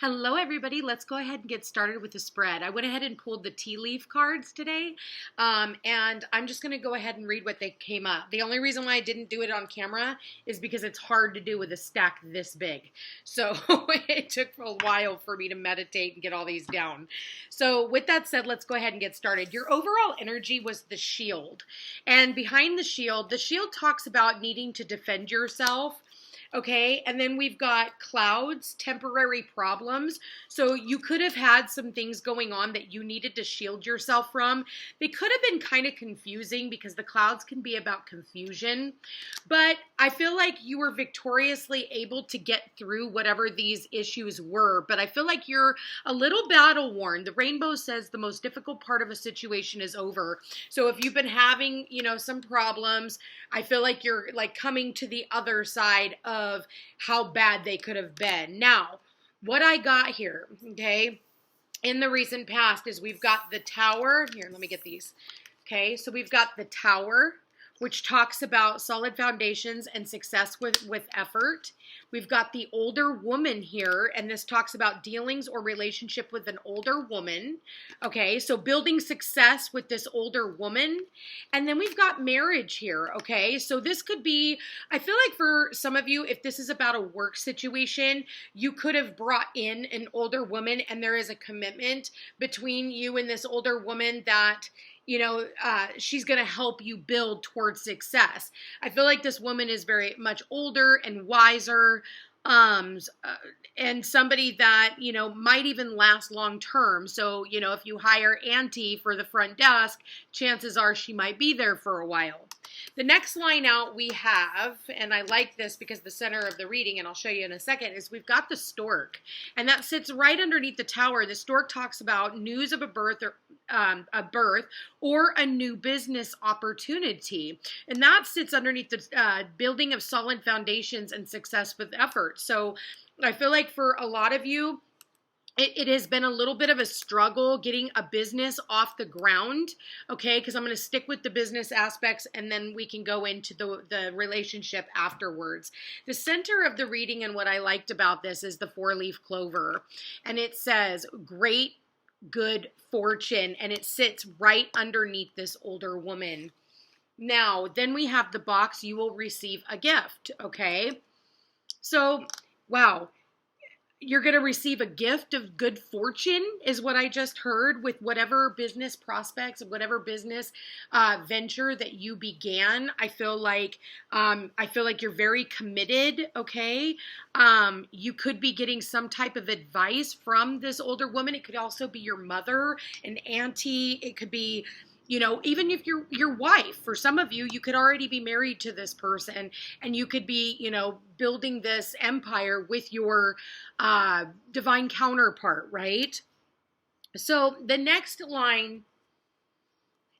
Hello, everybody. Let's go ahead and get started with the spread. I went ahead and pulled the tea leaf cards today, and I'm just going to go ahead and read what they came up. The only reason why I didn't do it on camera is because it's hard to do with a stack this big. So it took a while for me to meditate and get all these down. So with that said, let's go ahead and get started. Your overall energy was the shield. And behind the shield talks about needing to defend yourself. Okay, and then we've got clouds, temporary problems. So you could have had some things going on that you needed to shield yourself from. They could have been kind of confusing because the clouds can be about confusion. But I feel like you were victoriously able to get through whatever these issues were. But I feel like you're a little battle worn. The rainbow says the most difficult part of a situation is over. So if you've been having, some problems, I feel like you're like coming to the other side of how bad they could have been. Now, what I got here, okay, in the recent past is we've got the Tower. Here, let me get these. Okay, so we've got the Tower, which talks about solid foundations and success with effort. We've got the older woman here, and this talks about dealings or relationship with an older woman. Okay, so building success with this older woman. And then we've got marriage here, okay? So this could be, I feel like for some of you, if this is about a work situation, you could have brought in an older woman, and there is a commitment between you and this older woman that she's going to help you build towards success. I feel like this woman is very much older and wiser, and somebody that, might even last long term. So, if you hire Auntie for the front desk, chances are she might be there for a while. The next line out we have, and I like this because the center of the reading, and I'll show you in a second, is we've got the stork. And that sits right underneath the Tower. The stork talks about news of a birth or a new business opportunity. And that sits underneath the building of solid foundations and success with effort. So I feel like for a lot of you, it has been a little bit of a struggle getting a business off the ground, okay? Because I'm going to stick with the business aspects, and then we can go into the relationship afterwards. The center of the reading and what I liked about this is the four-leaf clover. And it says, great good fortune, and it sits right underneath this older woman. Now, then we have the box, you will receive a gift, okay? So, wow. You're going to receive a gift of good fortune is what I just heard with whatever business prospects, whatever business venture that you began. I feel like you're very committed. Okay. You could be getting some type of advice from this older woman. It could also be your mother, an auntie. It could be, even if you're your wife, for some of you, you could already be married to this person, and you could be, building this empire with your divine counterpart, right? So the next line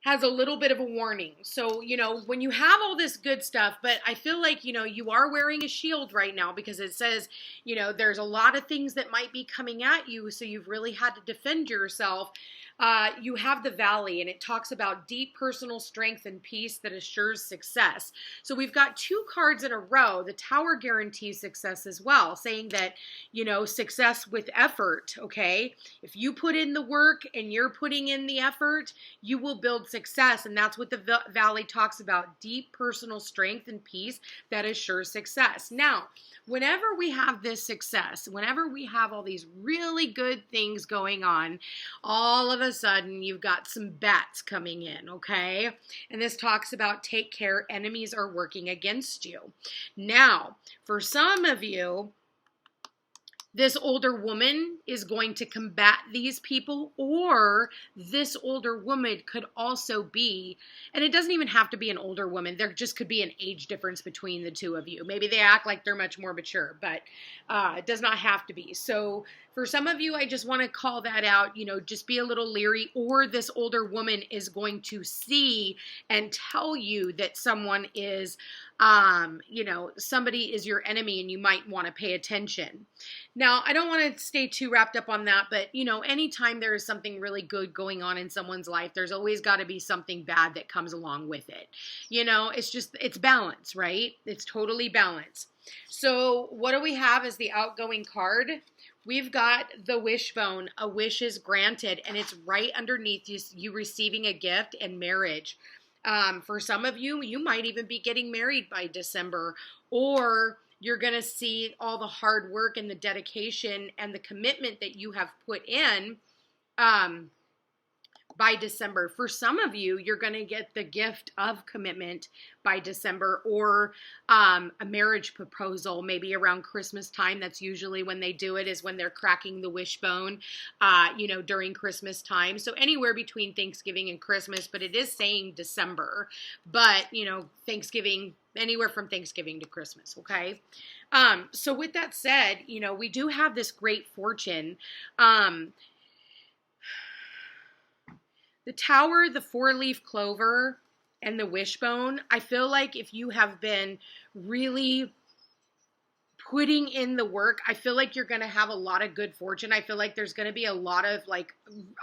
has a little bit of a warning. So, when you have all this good stuff, but I feel like, you are wearing a shield right now because it says, there's a lot of things that might be coming at you. So you've really had to defend yourself. You have the Valley, and it talks about deep personal strength and peace that assures success. So we've got two cards in a row. The Tower guarantees success as well, saying that, success with effort, okay? If you put in the work and you're putting in the effort, you will build success. And that's what the Valley talks about, deep personal strength and peace that assures success. Now, whenever we have this success, whenever we have all these really good things going on, all of a sudden you've got some bats coming in, okay? And this talks about take care, enemies are working against you. Now, for some of you, this older woman is going to combat these people, or this older woman could also be, and it doesn't even have to be an older woman. There just could be an age difference between the two of you. Maybe they act like they're much more mature, but it does not have to be. So for some of you, I just want to call that out, just be a little leery, or this older woman is going to see and tell you that someone is, somebody is your enemy and you might want to pay attention. Now, I don't want to stay too wrapped up on that, but, anytime there is something really good going on in someone's life, there's always got to be something bad that comes along with it. It's balance, right? It's totally balance. So what do we have as the outgoing card? we've got the wishbone. A wish is granted, and it's right underneath you receiving a gift and marriage. For some of you, you might even be getting married by December, or you're going to see all the hard work and the dedication and the commitment that you have put in by December. For some of you, you're going to get the gift of commitment by December, or a marriage proposal maybe around Christmas time. That's usually when they do it, is when they're cracking the wishbone, during Christmas time. So anywhere between Thanksgiving and Christmas, but it is saying December, but Thanksgiving, anywhere from Thanksgiving to Christmas. Okay. So with that said, we do have this great fortune. The Tower, the 4-leaf clover, and the wishbone, I feel like if you have been really putting in the work, I feel like you're going to have a lot of good fortune. I feel like there's going to be a lot of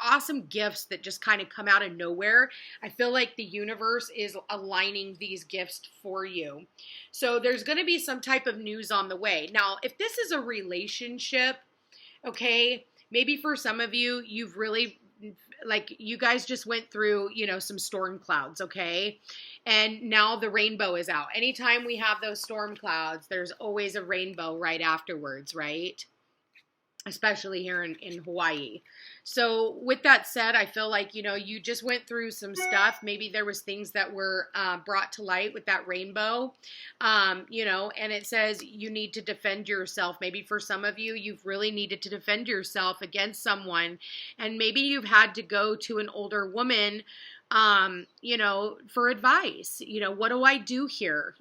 awesome gifts that just kind of come out of nowhere. I feel like the universe is aligning these gifts for you. So there's going to be some type of news on the way. Now, if this is a relationship, okay, maybe for some of you, you've really, you guys just went through, some storm clouds, okay? And now the rainbow is out. Anytime we have those storm clouds, there's always a rainbow right afterwards, right? Especially here in Hawaii. So with that said, I feel like, you just went through some stuff. Maybe there was things that were brought to light with that rainbow, and it says you need to defend yourself. Maybe for some of you, you've really needed to defend yourself against someone, and maybe you've had to go to an older woman for advice. What do I do here?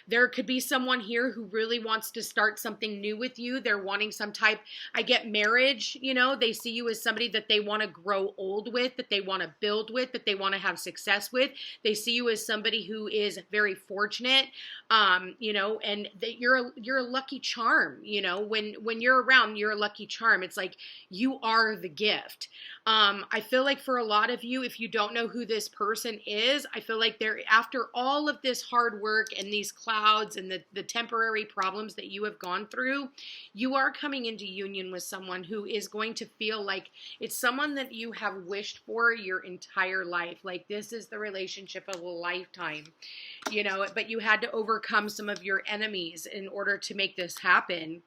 There could be someone here who really wants to start something new with you. They're wanting some type, I get marriage, they see you as somebody that they want to grow old with, that they want to build with, that they want to have success with. They see you as somebody who is very fortunate, and that you're a lucky charm. When you're around, you're a lucky charm. It's like you are the gift. I feel like for a lot of you, if you don't know who this person is, I feel like after all of this hard work and these clouds and the temporary problems that you have gone through, you are coming into union with someone who is going to feel like it's someone that you have wished for your entire life. Like, this is the relationship of a lifetime, but you had to overcome some of your enemies in order to make this happen.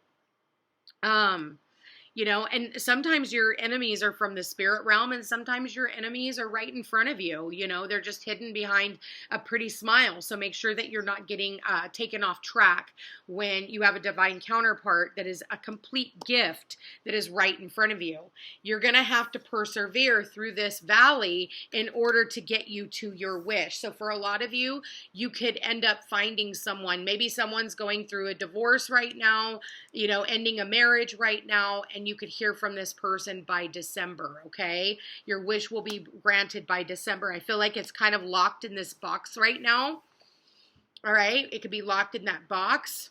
And sometimes your enemies are from the spirit realm, and sometimes your enemies are right in front of you. They're just hidden behind a pretty smile. So make sure that you're not getting taken off track when you have a divine counterpart that is a complete gift that is right in front of you. You're going to have to persevere through this valley in order to get you to your wish. So for a lot of you, you could end up finding someone. Maybe someone's going through a divorce right now, ending a marriage right now, and you could hear from this person by December, okay? Your wish will be granted by December. I feel like it's kind of locked in this box right now, all right? It could be locked in that box.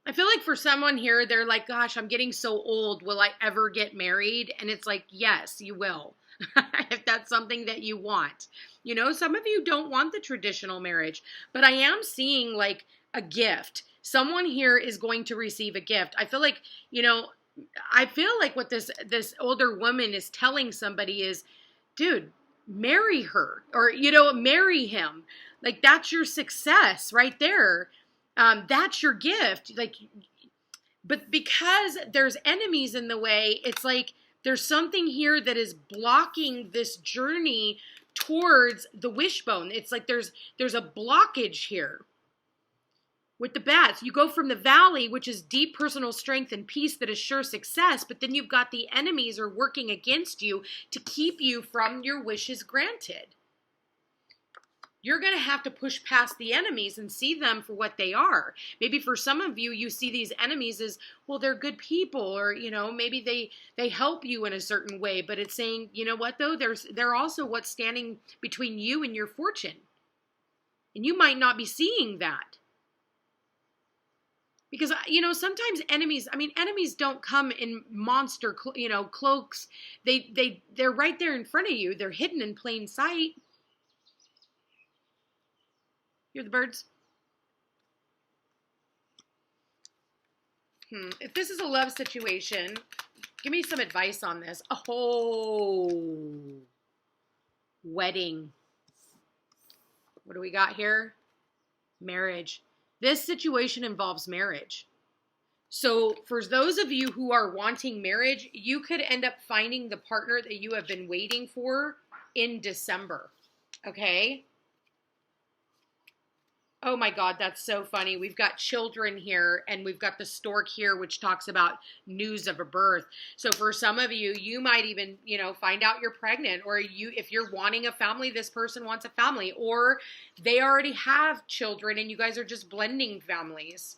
I feel like for someone here, they're like, gosh, I'm getting so old. Will I ever get married? And it's like, yes, you will. If that's something that you want. Some of you don't want the traditional marriage, but I am seeing like a gift. Someone here is going to receive a gift. I feel like, what this older woman is telling somebody is, dude, marry her, or, marry him. Like, that's your success right there. That's your gift. But because there's enemies in the way, it's like there's something here that is blocking this journey towards the wishbone. It's like there's a blockage here. With the bats, you go from the valley, which is deep personal strength and peace that assures success, but then you've got the enemies are working against you to keep you from your wishes granted. You're going to have to push past the enemies and see them for what they are. Maybe for some of you, you see these enemies as, well, they're good people, or, maybe they help you in a certain way, but it's saying, you know what, though, they're also what's standing between you and your fortune. And you might not be seeing that. Because, you know, sometimes enemies, I mean, enemies don't come in monster, you know, cloaks. They're right there in front of you. They're hidden in plain sight. Hear the birds? If this is a love situation, give me some advice on this. Oh, wedding. What do we got here? Marriage. This situation involves marriage. So for those of you who are wanting marriage, you could end up finding the partner that you have been waiting for in December. Okay? Oh my God, that's so funny. We've got children here, and we've got the stork here, which talks about news of a birth. So for some of you, you might even, you know, find out you're pregnant, or if you're wanting a family, this person wants a family, or they already have children and you guys are just blending families.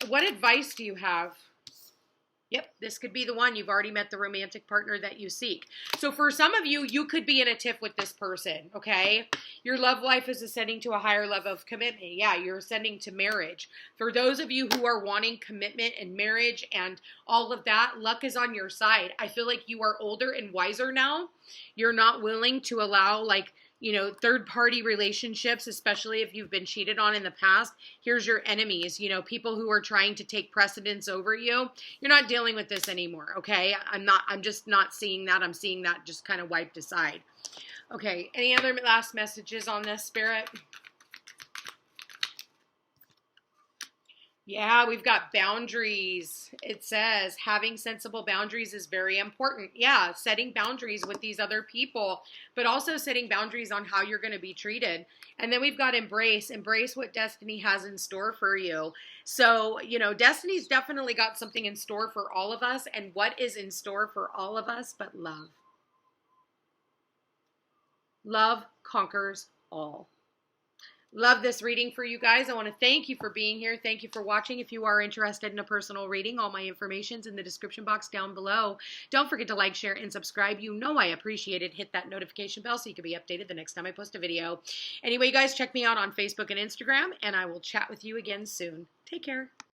What advice do you have? Yep, this could be the one. You've already met the romantic partner that you seek. So for some of you, you could be in a tiff with this person, okay? Your love life is ascending to a higher level of commitment. Yeah, you're ascending to marriage. For those of you who are wanting commitment and marriage and all of that, luck is on your side. I feel like you are older and wiser now. You're not willing to allow, like, you know, third-party relationships, especially if you've been cheated on in the past. Here's your enemies, you know, people who are trying to take precedence over you. You're not dealing with this anymore, okay? I'm just not seeing that. I'm seeing that just kind of wiped aside. Okay, any other last messages on this, Spirit? Yeah, we've got boundaries. It says having sensible boundaries is very important. Yeah, setting boundaries with these other people, but also setting boundaries on how you're going to be treated. And then we've got embrace. Embrace what destiny has in store for you. So, you know, destiny's definitely got something in store for all of us. And what is in store for all of us but love? Love conquers all. Love this reading for you guys. I want to thank you for being here. Thank you for watching. If you are interested in a personal reading, all my information's in the description box down below. Don't forget to like, share, and subscribe. You know I appreciate it. Hit that notification bell so you can be updated the next time I post a video. Anyway, you guys, check me out on Facebook and Instagram, and I will chat with you again soon. Take care.